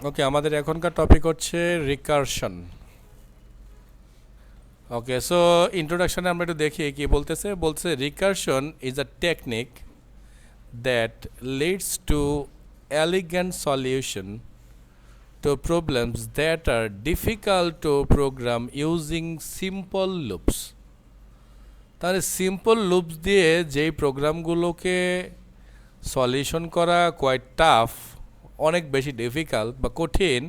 ওকে, আমাদের এখনকার টপিক হচ্ছে রিকারশন। ওকে, সো ইন্ট্রোডাকশনে আমরা একটু দেখি কি বলছে recursion is a technique that leads to elegant solution to problems that are difficult to program using simple loops। তাহলে সিম্পল লুপস দিয়ে যেই প্রোগ্রামগুলোকে সলিউশন করা কোয়াইট টাফ, অনেক বেশি ডিফিকাল্ট বা কঠিন,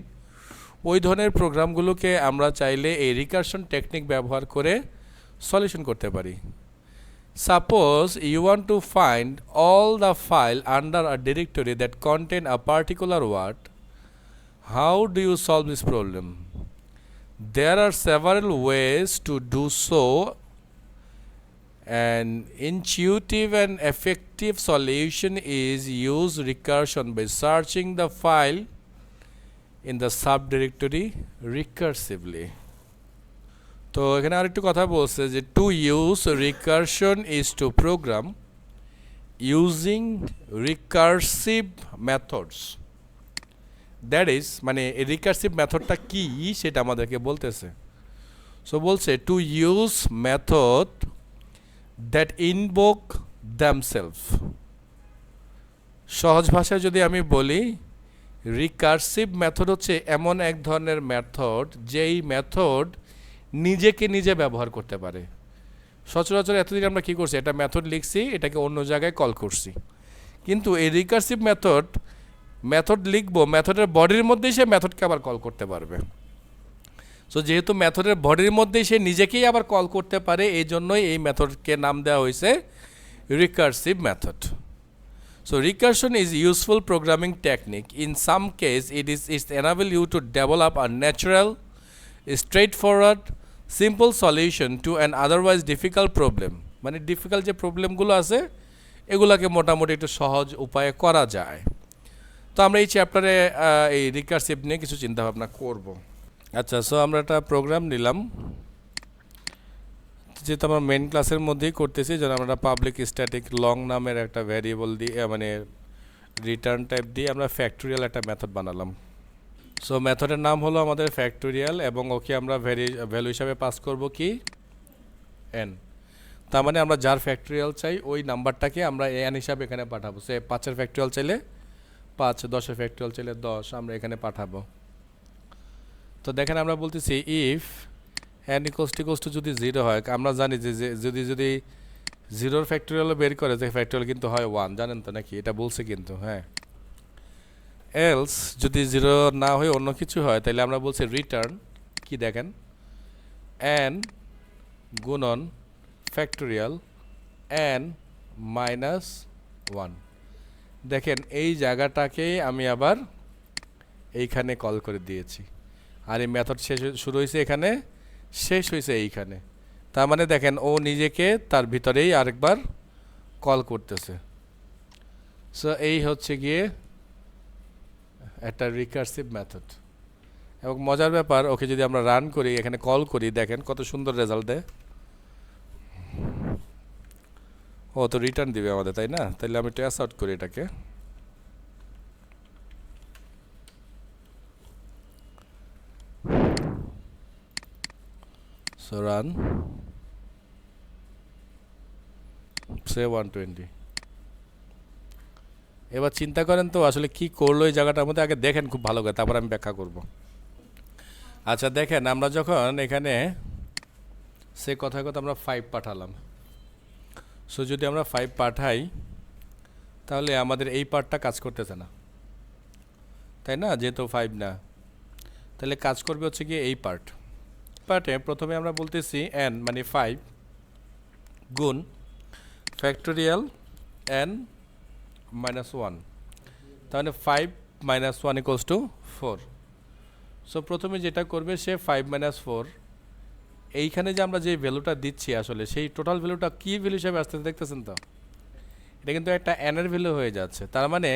ওই ধরনের প্রোগ্রামগুলোকে আমরা চাইলে এই রিকারশন টেকনিক ব্যবহার করে সলিউশন করতে পারি। Suppose you want to find all the file under a directory that contain a particular word. How do you solve this problem? There are several ways to do so. An intuitive and effective solution is use recursion by searching the file in the subdirectory recursively. তো এখানে আরেকটু কথা বলছে যে to use recursion is to program using recursive methods. That is মানে এই recursive মেথডটা কি সেটা আমাদেরকে বলতেছে। সো বলছে to use method that invoke themself. সহজ ভাষায় যদি আমি বলি, রিকারসিভ মেথড হচ্ছে এমন এক ধরনের মেথড যেই মেথড নিজেকে নিজে ব্যবহার করতে পারে। সচরাচর এতদিন আমরা কী করছি, একটা মেথড লিখছি, এটাকে অন্য জায়গায় কল করছি। কিন্তু এই রিকারসিভ মেথড লিখবো, মেথডের বডির মধ্যেই সে মেথডকে আবার কল করতে পারবে। সো যেহেতু মেথডের বডির মধ্যেই সে নিজেকেই আবার কল করতে পারে, এই জন্যই এই মেথডকে নাম দেওয়া হয়েছে recursive method. So recursion is useful programming technique. In some case it's enable you to develop a natural, straightforward, simple solution to an otherwise difficult problem। মানে ডিফিকাল্ট যে প্রবলেমগুলো আছে এগুলাকে মোটামুটি একটু সহজ উপায়ে করা যায়। তো আমরা এই চ্যাপ্টারে এই রিকারসিভ নিয়ে কিছু চিন্তাভাবনা করব। আচ্ছা, সো আমরা একটা প্রোগ্রাম নিলাম, যেহেতু আমরা মেন ক্লাসের মধ্যেই করতেছি, যেন আমরা পাবলিক স্ট্যাটিক লং নামের একটা ভ্যারিয়েবল দিয়ে মানে রিটার্ন টাইপ দিয়ে আমরা ফ্যাক্টোরিয়াল একটা মেথড বানালাম। সো মেথডের নাম হলো আমাদের ফ্যাক্টোরিয়াল, এবং ওকে আমরা ভ্যালু হিসাবে পাস করব কি এন। তার মানে আমরা যার ফ্যাক্টোরিয়াল চাই ওই নাম্বারটাকে আমরা এন হিসাবে এখানে পাঠাবো। সে 5-এর ফ্যাক্টোরিয়াল চাইলে 5, 10-এর ফ্যাক্টোরিয়াল চাইলে 10 আমরা এখানে পাঠাবো। তো দেখেন আমরা বলতেছি ইফ n ইকুয়ালস টু যদি 0 হয়, আমরা জানি যে যদি 0-র ফ্যাক্টোরিয়াল বের করে যে ফ্যাক্টোরিয়াল কিন্তু হয় 1, জানেন তো নাকি? এটা বলছে কিন্তু, হ্যাঁ। এলস যদি 0 না হয়ে অন্য কিছু হয়, তাহলে আমরা বলছি রিটার্ন কি দেখেন, n গুণন ফ্যাক্টোরিয়াল n মাইনাস 1। দেখেন এই জায়গাটাকে আমি আবার এইখানে কল করে দিয়েছি, আর এই মেথড শুরু হয়েছে এখানে, শেষ হয়েছে এইখানে। তার মানে দেখেন ও নিজেকে তার ভিতরেই আরেকবার কল করতেছে। সো এই হচ্ছে গিয়ে একটা রিকারসিভ মেথড। এবং মজার ব্যাপার, ওকে যদি আমরা রান করি, এখানে কল করি, দেখেন কত সুন্দর রেজাল্ট দেয়। ও তো রিটার্ন দিবে আমাদের, তাই না? তাহলে আমি ট্যাস আউট করি এটাকে। সো রান, সে 120। এবার চিন্তা করেন তো আসলে কি করলো এই জায়গাটার মধ্যে, আগে দেখেন খুব ভালো করে, তারপর আমি ব্যাখ্যা করব। আচ্ছা দেখেন, আমরা যখন এখানে সে কথায় কথা আমরা 5 পাঠালাম। সো যদি আমরা 5 পাঠাই, তাহলে আমাদের এই পার্টটা কাজ করতেছে না, তাই না? যেহেতু 5 না, তাহলে কাজ করবে হচ্ছে গিয়ে এই পার্টে প্রথমে আমরা বলতেছি n মানে 5 গুণ ফ্যাক্টোরিয়াল n মাইনাস 1, তাহলে 5 মাইনাস 1 ইকুয়ালস টু 4। সো প্রথমে যেটা করবে সে 5 মাইনাস 4, এইখানে যে আমরা যে ভ্যালুটা দিচ্ছি আসলে সেই টোটাল ভ্যালুটা কী ভ্যালু হিসাবে আসতে দেখতেছেন তো, এটা কিন্তু একটা এনের ভ্যালু হয়ে যাচ্ছে। তার মানে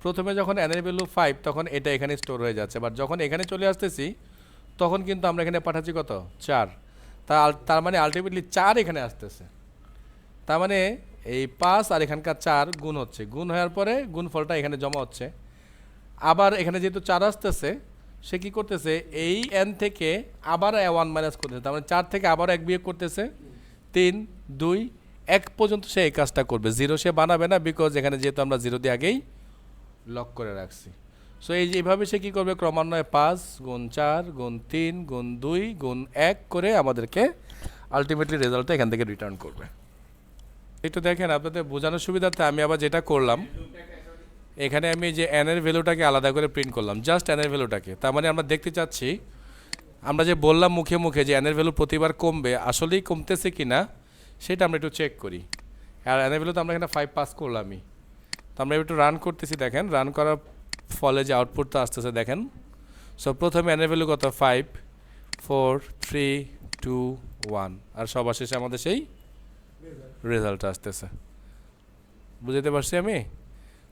প্রথমে যখন এনের ভ্যালু 5, তখন এটা এখানে স্টোর হয়ে যাচ্ছে, বাট যখন এখানে চলে আসতেছি তখন কিন্তু আমরা এখানে পাঠাচ্ছি কত 4। তার মানে আলটিমেটলি 4 এখানে আসতেছে। তার মানে এই 5 আর এখানকার 4 গুণ হচ্ছে, গুণ হওয়ার পরে গুণফলটা এখানে জমা হচ্ছে। আবার এখানে যেহেতু 4 আসতেছে, সে কি করতেছে এই n থেকে আবার 1 মাইনাস করতেছে, তার মানে 4 থেকে আবার 1 বিয়োগ করতেছে, 3 2 1 পর্যন্ত সে এই কাজটা করবে। 0 সে বানাবে না, বিকজ এখানে যেহেতু আমরা 0 দিয়ে আগেই লক করে রাখছি। সো এই যে এইভাবে সে কী করবে, ক্রমান্বয়ে 5 গুণ 4 গুণ 3 গুণ 2 গুণ 1 করে আমাদেরকে আলটিমেটলি রেজাল্টটা এখান থেকে রিটার্ন করবে। একটু দেখেন আপনাদের বোঝানোর সুবিধার্থে আমি আবার যেটা করলাম, এখানে আমি যে n এর ভ্যালুটাকে আলাদা করে প্রিন্ট করলাম, জাস্ট n এর ভ্যালুটাকে। তার মানে আমরা দেখতে চাচ্ছি, আমরা যে বললাম মুখে মুখে যে n এর ভ্যালু প্রতিবার কমবে, আসলেই কমতেছে কি না সেটা আমরা একটু চেক করি। আর n এর ভ্যালু তো আমরা এখানে 5 পাস করলামই। তো আমরা একটু রান করতেছি, দেখেন রান করার ফলে যে আউটপুটটা আসতেছে দেখেন। সো প্রথমে n এর ভ্যালু কত, 5 4 3 2 1, আর সবার শেষে আমাদের সেই রেজাল্ট আসতেছে। বুঝতে পারছি আমি?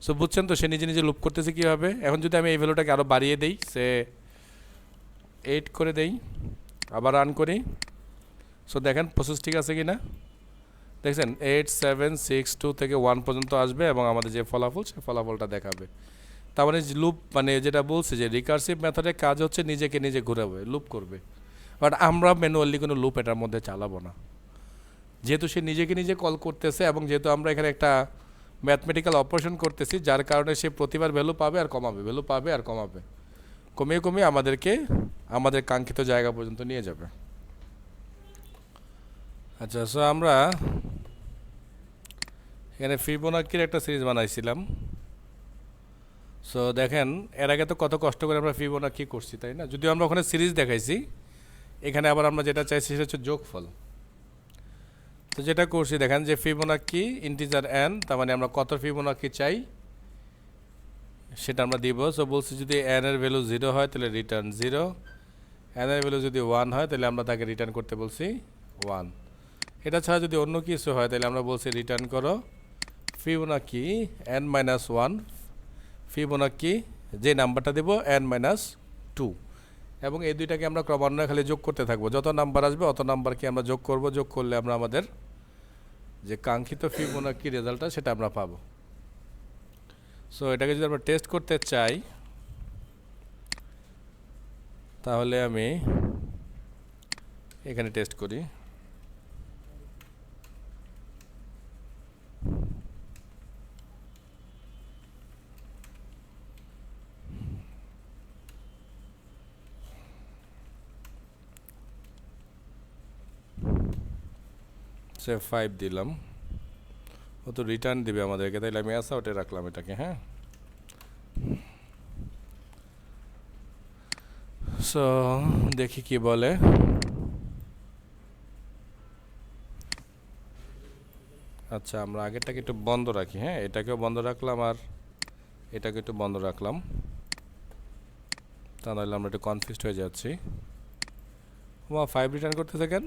সো বুঝছেন তো সে নিজে নিজে লুপ করতেছে কীভাবে। এখন যদি আমি এই ভ্যালুটাকে আরও বাড়িয়ে দেই, সে 8 করে দেই, আবার রান করি। সো দেখেন প্রসেস ঠিক আছে কি না, দেখছেন 8 7 6 2 থেকে 1 পর্যন্ত আসবে এবং আমাদের যে ফলাফল সে ফলাফলটা দেখাবে। তার মানে লুপ মানে যেটা বলছে যে রিকার্সিভ মেথডের কাজ হচ্ছে নিজেকে নিজে ঘুরাবে, লুপ করবে। বাট আমরা ম্যানুয়ালি কোনো লুপ এটার মধ্যে চালাবো না, যেহেতু সে নিজেকে নিজে কল করতেছে এবং যেহেতু আমরা এখানে একটা ম্যাথমেটিক্যাল অপারেশন করতেছি, যার কারণে সে প্রতিবার ভ্যালু পাবে আর কমাবে, ভ্যালু পাবে আর কমাবে, কমিয়ে কমিয়ে আমাদেরকে আমাদের কাঙ্ক্ষিত জায়গা পর্যন্ত নিয়ে যাবে। আচ্ছা, সো আমরা এখানে ফিবোনাকির একটা সিরিজ বানাইছিলাম। সো দেখেন এর আগে তো কত কষ্ট করে আমরা ফিবোনাকি করছি, তাই না? যদিও আমরা ওখানে সিরিজ দেখাইছি, এখানে আবার আমরা যেটা চাইছি সেটা হচ্ছে যোগফল। তো যেটা করছি দেখেন যে ফিবোনাকি ইন্টিজার n, তার মানে আমরা কত ফিবোনাকি চাই সেটা আমরা দিব। সো বলছি যদি n এর ভ্যালু 0 হয় তাহলে রিটার্ন 0, n এর ভ্যালু যদি 1 হয় তাহলে আমরা তাকে রিটার্ন করতে বলছি 1। এটা ছাড়া যদি অন্য কিছু হয় তাহলে আমরা বলছি রিটার্ন করো ফিবোনাকি n-1, ফিবোনাকি যে নাম্বারটা দেব n-2, এবং এই দুইটাকে আমরা ক্রমান্বয়ে খালি যোগ করতে থাকবো। যত নাম্বার আসবে অত নাম্বারকে আমরা যোগ করব, যোগ করলে আমরা আমাদের যে কাঙ্ক্ষিত ফিবোনাকি রেজাল্টটা সেটা আমরা পাবো। সো এটাকে যদি আমরা টেস্ট করতে চাই তাহলে আমি এখানে টেস্ট করি। সে 5 দিলাম, ও তো রিটার্ন দিবে আমাদেরকে, তাইলে আমি আউটে রাখলাম এটাকে। হ্যাঁ, সো দেখি কি বলে। আচ্ছা, আমরা আগেরটাকে একটু বন্ধ রাখি। হ্যাঁ, এটাকেও বন্ধ রাখলাম আর এটাকে একটু বন্ধ রাখলাম, তা নাহলে আমরা একটু কনফিউজড হয়ে যাচ্ছি। 5 রিটার্ন করতে থাকেন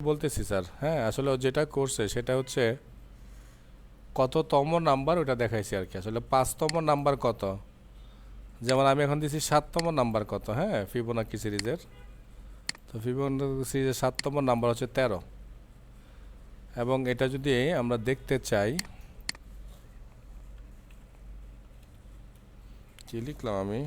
বলতেছি স্যার। হ্যাঁ, আসলে ও যেটা করছে সেটা হচ্ছে কততম নাম্বার ওটা দেখাইছি আর কি। আসলে 5তম নাম্বার কত, যেমন আমি এখন দিছি 7তম নাম্বার কত। হ্যাঁ, ফিবোনাকি সিরিজের, তো ফিবোনাকি সিরিজের 7তম নাম্বার হচ্ছে 13, এবং এটা যদি আমরা দেখতে চাই, কি লিখলাম আমি,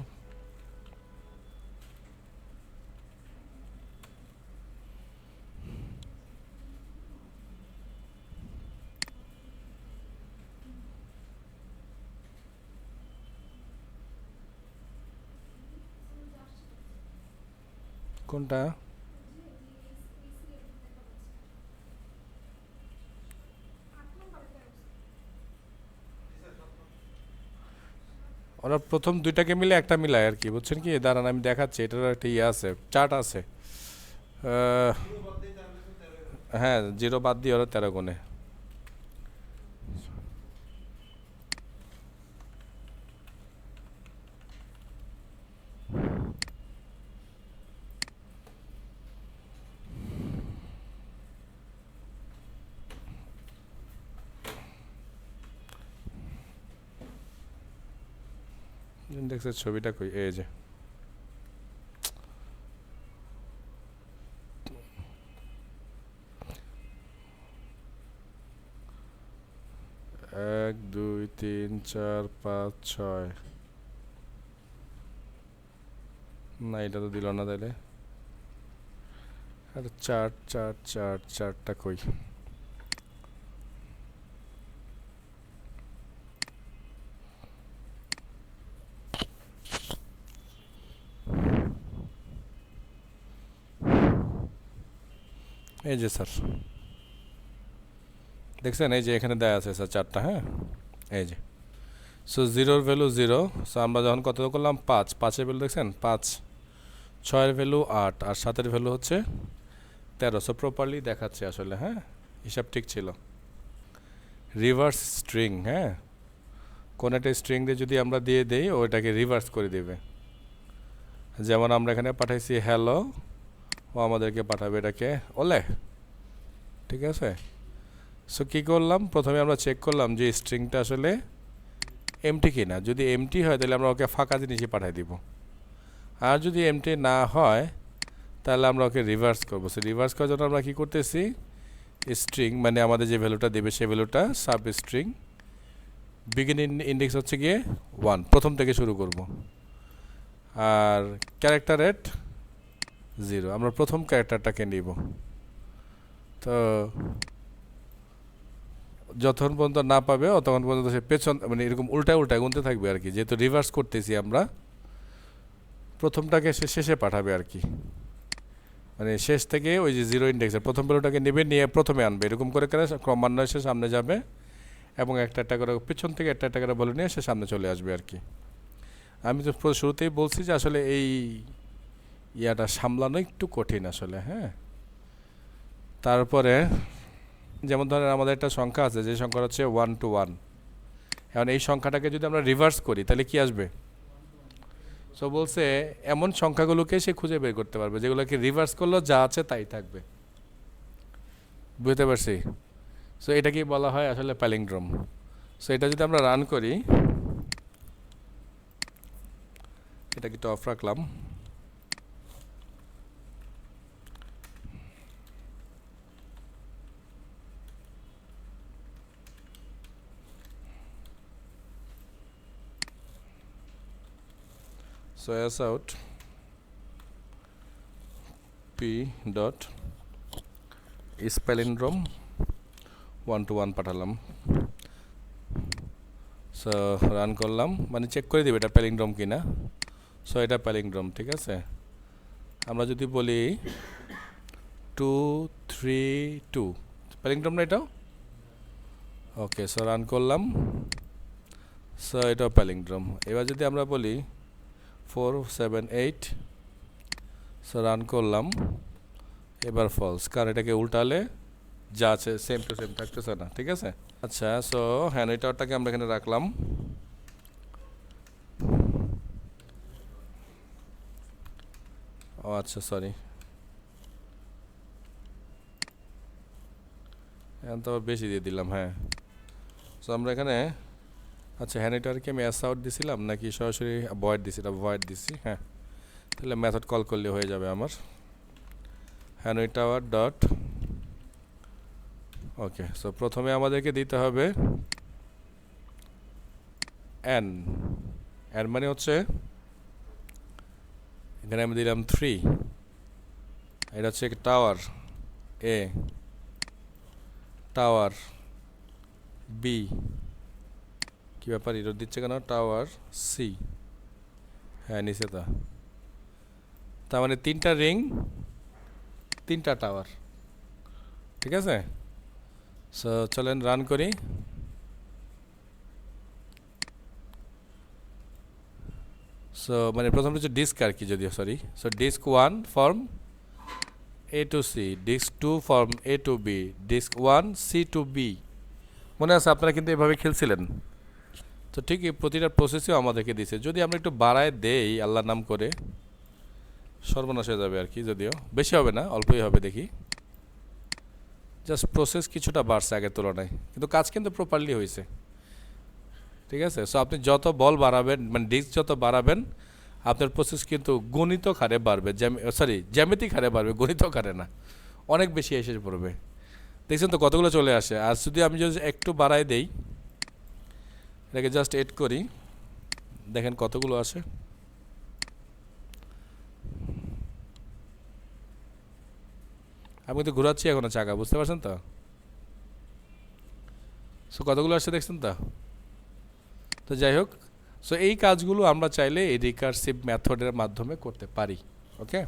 কোনটা? ওরা প্রথম দুইটাকে মিলে একটা মিলায় আর কি, বুঝছেন কি? দাঁড়ান আমি দেখাচ্ছি, এটার একটা ইয়ে আছে, চার্ট আছে। হ্যাঁ, 0 বাদ দিয়ে ওরা 13 গুণে। ইন্ডেক্সের ছবিটা কই? এই যে, এক দুই তিন চার পাঁচ ছয়, না এটা তো দিল না তাইলে, আর চারটা কই? এই যে স্যার দেখছেন, এই যে এখানে দেয়া আছে স্যার চারটা। হ্যাঁ এই যে, সো জিরোর ভ্যালু 0। সো আমরা যখন কত করলাম 5, 5-এর ভ্যালু দেখছেন 5, 6-এর ভ্যালু 8, আর 7-এর ভ্যালু হচ্ছে 13। সো প্রপারলি দেখাচ্ছে আসলে। হ্যাঁ হিসাব ঠিক ছিল। রিভার্স স্ট্রিং, হ্যাঁ কোন একটা স্ট্রিং দিয়ে যদি আমরা দিয়ে দেই ওইটাকে রিভার্স করে দেবে। যেমন আমরা এখানে পাঠাইছি হ্যালো, ও আমাদেরকে পাঠাবে এটাকে ওলে। ঠিক আছে, সো কী করলাম, প্রথমে আমরা চেক করলাম যে স্ট্রিংটা আসলে এমটি কিনা। যদি এমটি হয় তাহলে আমরা ওকে ফাঁকা জিনিসই পাঠিয়ে দিব, আর যদি এমটি না হয় তাহলে আমরা ওকে রিভার্স করবো। সো রিভার্স করার জন্য আমরা কী করতেছি, স্ট্রিং মানে আমাদের যে ভ্যালুটা দেবে সেই ভ্যালুটা সাব স্ট্রিং বিগিনিং ইন্ডেক্স হচ্ছে গিয়ে 1, প্রথম থেকে শুরু করব, আর ক্যারেক্টার এট 0, আমরা প্রথম ক্যারেক্টারটাকে নিব। তো যতক্ষণ পর্যন্ত না পাবে ততক্ষণ পর্যন্ত সে পেছন মানে এরকম উল্টায় গুনতে থাকবে আর কি, যেহেতু রিভার্স করতেছি আমরা, প্রথমটাকে সে শেষে পাঠাবে আর কি, মানে শেষ থেকে ওই যে 0 ইন্ডেক্সের প্রথম ভ্যালুটাকে নেবে, নিয়ে প্রথমে আনবে, এরকম করে করে ক্রমান্বয়ে সে সামনে যাবে এবং একটা করে পেছন থেকে একটা করে বলে নিয়ে সে সামনে চলে আসবে আর কি। আমি তো শুরুতেই বলছি যে আসলে এই ইয়াটা সামলানো একটু কঠিন আসলে। হ্যাঁ তারপরে যেমন ধরেন আমাদের একটা সংখ্যা আছে, যে সংখ্যা হচ্ছে 1 to 1। এখন এই সংখ্যাটাকে যদি আমরা রিভার্স করি তাহলে কি আসবে? সো বলছে এমন সংখ্যাগুলোকে সে খুঁজে বের করতে পারবে যেগুলোকে রিভার্স করলেও যা আছে তাই থাকবে। বুঝতে পারছি? সো এটাকেই বলা হয় আসলে প্যালিন্ড্রোম। সো এটা যদি আমরা রান করি, এটাকে একটু অফ রাখলাম। So as out p dot is palindrome 1 to 1 পাঠালাম। সো রান করলাম, মানে চেক করে দিবে এটা প্যালিন্ড্রোম কিনা। সো এটা প্যালিন্ড্রোম, ঠিক আছে। আমরা যদি বলি 2 3 2, প্যালিন্ড্রোম না এটাও? ওকে, সো রান করলাম। সো এটাও প্যালিন্ড্রোম। এবার যদি আমরা বলি 4 7 8, সো রান করলাম, এবার ফলস, কারণ এটাকে উল্টালে যা আছে সেম টু সেম থাকতেছে না। ঠিক আছে, আচ্ছা। সো হ্যান্ডটাকে আমরা এখানে রাখলাম। ও আচ্ছা, সরি, এখন তো বেশি দিয়ে দিলাম। হ্যাঁ, সো আমরা এখানে আচ্ছা হ্যান্ডটারকে আমি অ্যাস আউট দিছিলাম নাকি সরাসরি ভয়েড দিছিলাম? ভয়েড দিছি। হ্যাঁ, তাহলে মেথড কল করলে হয়ে যাবে আমার হ্যান্ডটাওয়ার ডট। ওকে, সো প্রথমে আমাদেরকে দিতে হবে এন। এন মানে হচ্ছে এখানে আমি দিলাম 3, এটা হচ্ছে টাওয়ার এ, টাওয়ার বি, কী ব্যাপার ইরোড দিচ্ছে কেন? টাওয়ার সি, হ্যাঁ নিচে তা, তার মানে 3টা রিং 3টা টাওয়ার। ঠিক আছে, সো চলেন রান করি। সো মানে প্রথমটা হচ্ছে ডিস্ক আর কি, যদিও sorry. So disk 1 from A to C, disk 2 from A to B, disk 1 C to B. মনে আছে আপনারা কিন্তু এভাবে খেলছিলেন। তো ঠিক এই প্রতিটা প্রসেসেও আমাদেরকে দিছে। যদি আমরা একটু বাড়ায় দেই আল্লাহর নাম করে, সর্বনাশ হয়ে যাবে আর কি। যদিও বেশি হবে না, অল্পই হবে দেখি। জাস্ট প্রসেস কিছুটা বাড়ছে আগের তুলনায়, কিন্তু কাজ কিন্তু প্রপারলি হয়েছে। ঠিক আছে, সো আপনি যত বল বাড়াবেন, মানে ডিস্ক যত বাড়াবেন, আপনার প্রসেস কিন্তু গণিত হারে বাড়বে, জ্যামিতিক হারে বাড়বে, গণিত হারে না। অনেক বেশি এসে পড়বে। দেখছেন তো কতগুলো চলে আসে। আর যদি আমি যদি একটু বাড়াই দেই, এটাকে জাস্ট এড করি, দেখেন কতগুলো আসে। আমি কিন্তু ঘোরাচ্ছি এখনো চাকা, বুঝতে পারছেন তো? সো কতগুলো আসছে দেখছেন তো? তো যাই হোক, সো এই কাজগুলো আমরা চাইলে এই রিকার্সিভ মেথডের মাধ্যমে করতে পারি। ওকে।